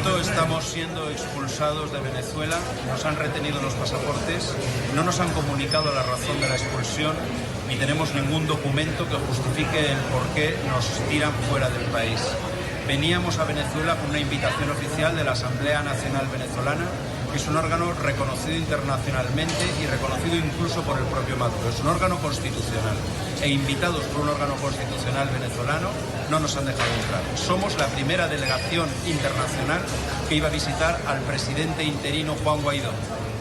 momento estamos siendo expulsados de Venezuela, nos han retenido los pasaportes, no nos han comunicado la razón de la expulsión ni tenemos ningún documento que justifique el por qué nos tiran fuera del país. Veníamos a Venezuela con una invitación oficial de la Asamblea Nacional Venezolana, que es un órgano reconocido internacionalmente y reconocido incluso por el propio Maduro. Es un órgano constitucional e invitados por un órgano constitucional venezolano no nos han dejado entrar. Somos la primera delegación internacional que iba a visitar al presidente interino Juan Guaidó.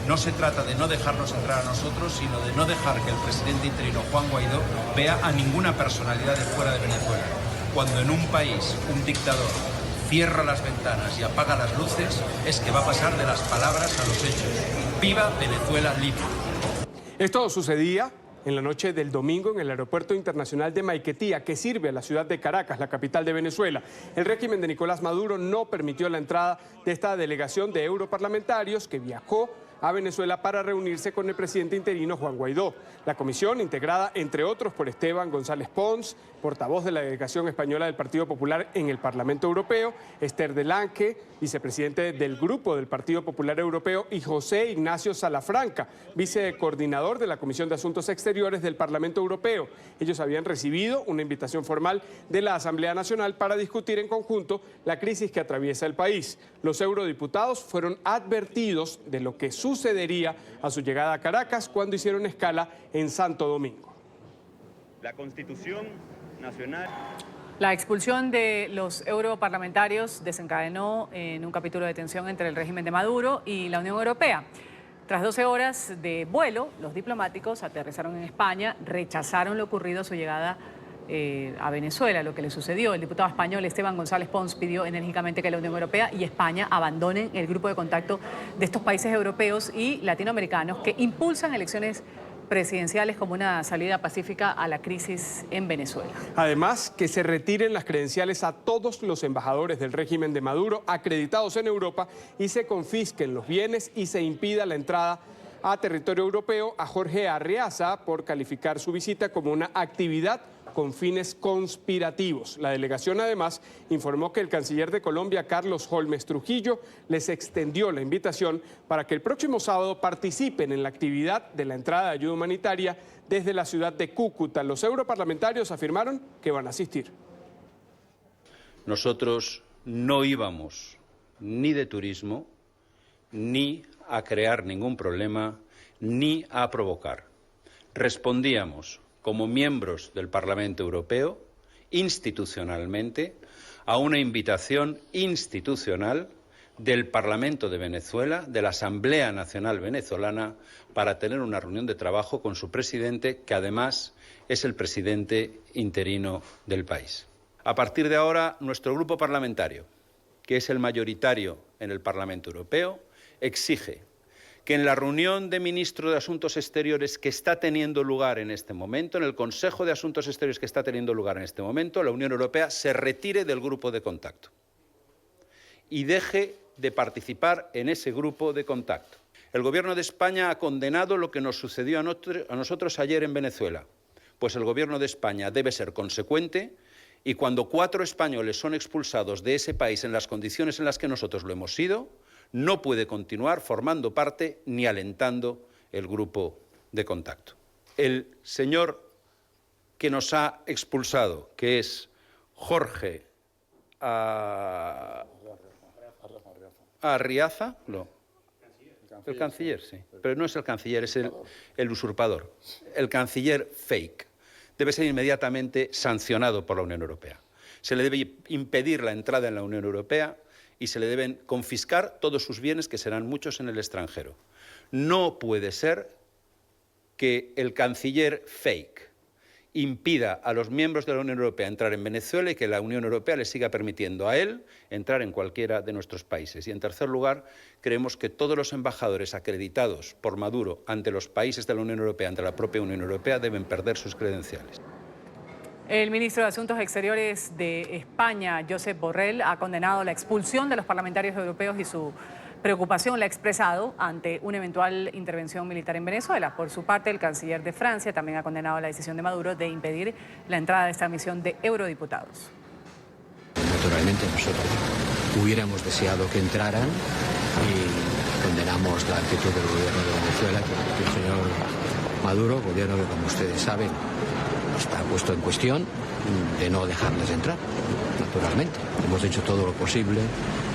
No se trata de no dejarnos entrar a nosotros, sino de no dejar que el presidente interino Juan Guaidó vea a ninguna personalidad de fuera de Venezuela. Cuando en un país un dictador cierra las ventanas y apaga las luces, es que va a pasar de las palabras a los hechos. ¡Viva Venezuela libre! Esto sucedía en la noche del domingo en el Aeropuerto Internacional de Maiquetía, que sirve a la ciudad de Caracas, la capital de Venezuela. El régimen de Nicolás Maduro no permitió la entrada de esta delegación de europarlamentarios que viajó a Venezuela para reunirse con el presidente interino Juan Guaidó. La comisión, integrada entre otros por Esteban González Pons, portavoz de la delegación española del Partido Popular en el Parlamento Europeo, Esther Delanque, vicepresidente del Grupo del Partido Popular Europeo, y José Ignacio Salafranca, vicecoordinador de la Comisión de Asuntos Exteriores del Parlamento Europeo. Ellos habían recibido una invitación formal de la Asamblea Nacional para discutir en conjunto la crisis que atraviesa el país. Los eurodiputados fueron advertidos de lo que sucedería a su llegada a Caracas cuando hicieron escala en Santo Domingo. La Constitución Nacional. La expulsión de los europarlamentarios desencadenó en un capítulo de tensión entre el régimen de Maduro y la Unión Europea. Tras 12 horas de vuelo, los diplomáticos aterrizaron en España, rechazaron lo ocurrido a su llegada a Venezuela, lo que le sucedió. El diputado español Esteban González Pons pidió enérgicamente que la Unión Europea y España abandonen el grupo de contacto de estos países europeos y latinoamericanos que impulsan elecciones presidenciales como una salida pacífica a la crisis en Venezuela. Además, que se retiren las credenciales a todos los embajadores del régimen de Maduro acreditados en Europa y se confisquen los bienes y se impida la entrada a territorio europeo a Jorge Arriaza por calificar su visita como una actividad con fines conspirativos. La delegación además informó que el canciller de Colombia, Carlos Holmes Trujillo, les extendió la invitación para que el próximo sábado participen en la actividad de la entrada de ayuda humanitaria desde la ciudad de Cúcuta. Los europarlamentarios afirmaron que van a asistir. Nosotros no íbamos ni de turismo, ni a crear ningún problema, ni a provocar. Respondíamos como miembros del Parlamento Europeo, institucionalmente, a una invitación institucional del Parlamento de Venezuela, de la Asamblea Nacional Venezolana, para tener una reunión de trabajo con su presidente, que además es el presidente interino del país. A partir de ahora, nuestro grupo parlamentario, que es el mayoritario en el Parlamento Europeo, exige que en la reunión de ministros de Asuntos Exteriores que está teniendo lugar en este momento, en el Consejo de Asuntos Exteriores que está teniendo lugar en este momento, la Unión Europea se retire del grupo de contacto y deje de participar en ese grupo de contacto. El Gobierno de España ha condenado lo que nos sucedió a nosotros ayer en Venezuela, pues el Gobierno de España debe ser consecuente y cuando 4 españoles son expulsados de ese país en las condiciones en las que nosotros lo hemos sido, no puede continuar formando parte ni alentando el grupo de contacto. El señor que nos ha expulsado, que es Jorge Arriaza, no, el canciller, sí, pero no es el canciller, es el usurpador, el canciller fake, debe ser inmediatamente sancionado por la Unión Europea. Se le debe impedir la entrada en la Unión Europea y se le deben confiscar todos sus bienes, que serán muchos en el extranjero. No puede ser que el canciller fake impida a los miembros de la Unión Europea entrar en Venezuela y que la Unión Europea le siga permitiendo a él entrar en cualquiera de nuestros países. Y en tercer lugar, creemos que todos los embajadores acreditados por Maduro ante los países de la Unión Europea, ante la propia Unión Europea, deben perder sus credenciales. El ministro de Asuntos Exteriores de España, Josep Borrell, ha condenado la expulsión de los parlamentarios europeos y su preocupación la ha expresado ante una eventual intervención militar en Venezuela. Por su parte, el canciller de Francia también ha condenado la decisión de Maduro de impedir la entrada de esta misión de eurodiputados. naturalmente nosotros hubiéramos deseado que entraran y condenamos la actitud del gobierno de Venezuela, que el señor Maduro, gobierno que, como ustedes saben, está puesto en cuestión, de no dejarles entrar, naturalmente. Hemos hecho todo lo posible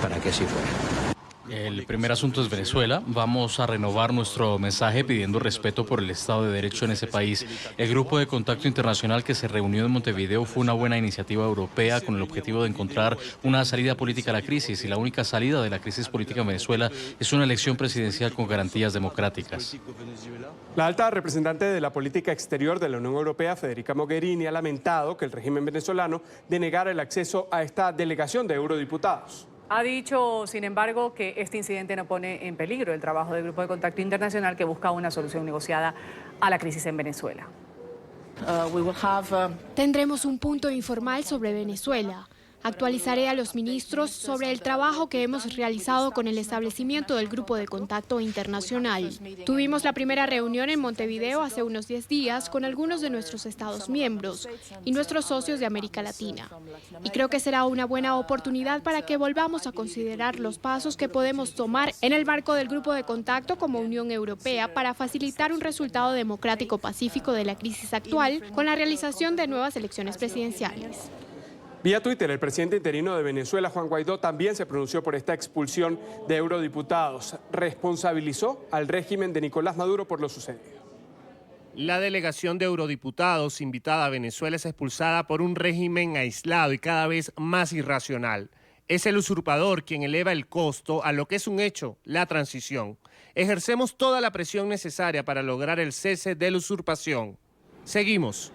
para que así fuera. El primer asunto es Venezuela. Vamos a renovar nuestro mensaje pidiendo respeto por el Estado de Derecho en ese país. El grupo de contacto internacional que se reunió en Montevideo fue una buena iniciativa europea con el objetivo de encontrar una salida política a la crisis, y la única salida de la crisis política en Venezuela es una elección presidencial con garantías democráticas. La alta representante de la política exterior de la Unión Europea, Federica Mogherini, ha lamentado que el régimen venezolano denegara el acceso a esta delegación de eurodiputados. Ha dicho, sin embargo, que este incidente no pone en peligro el trabajo del Grupo de Contacto Internacional que busca una solución negociada a la crisis en Venezuela. Tendremos un punto informal sobre Venezuela. Actualizaré a los ministros sobre el trabajo que hemos realizado con el establecimiento del Grupo de Contacto Internacional. Tuvimos la primera reunión en Montevideo hace unos 10 días con algunos de nuestros Estados miembros y nuestros socios de América Latina. Y creo que será una buena oportunidad para que volvamos a considerar los pasos que podemos tomar en el marco del Grupo de Contacto como Unión Europea para facilitar un resultado democrático pacífico de la crisis actual con la realización de nuevas elecciones presidenciales. Vía Twitter, el presidente interino de Venezuela, Juan Guaidó, también se pronunció por esta expulsión de eurodiputados. Responsabilizó al régimen de Nicolás Maduro por lo sucedido. La delegación de eurodiputados invitada a Venezuela es expulsada por un régimen aislado y cada vez más irracional. Es el usurpador quien eleva el costo a lo que es un hecho, la transición. Ejercemos toda la presión necesaria para lograr el cese de la usurpación. Seguimos.